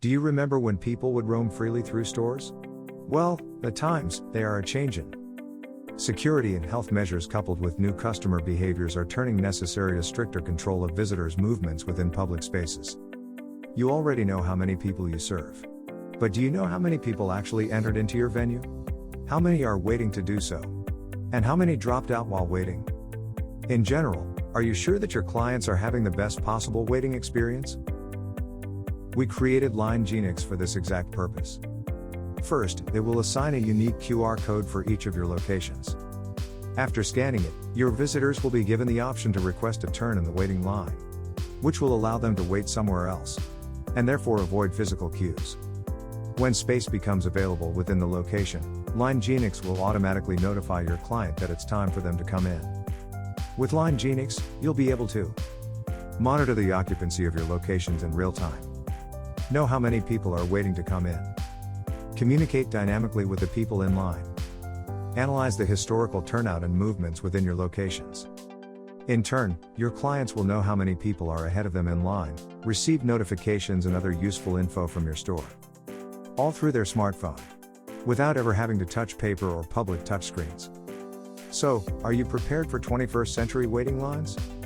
Do you remember when people would roam freely through stores? Well, at times, they are a-changin'. Security and health measures coupled with new customer behaviors are turning necessary a stricter control of visitors' movements within public spaces. You already know how many people you serve. But do you know how many people actually entered into your venue? How many are waiting to do so? And how many dropped out while waiting? In general, are you sure that your clients are having the best possible waiting experience? We created Linegenix for this exact purpose. First, it will assign a unique QR code for each of your locations. After scanning it, your visitors will be given the option to request a turn in the waiting line, which will allow them to wait somewhere else, and therefore avoid physical queues. When space becomes available within the location, Linegenix will automatically notify your client that it's time for them to come in. With Linegenix, you'll be able to monitor the occupancy of your locations in real time, know how many people are waiting to come in, communicate dynamically with the people in line, analyze the historical turnout and movements within your locations. In turn, your clients will know how many people are ahead of them in line, receive notifications and other useful info from your store, all through their smartphone, without ever having to touch paper or public touchscreens. So, are you prepared for 21st century waiting lines?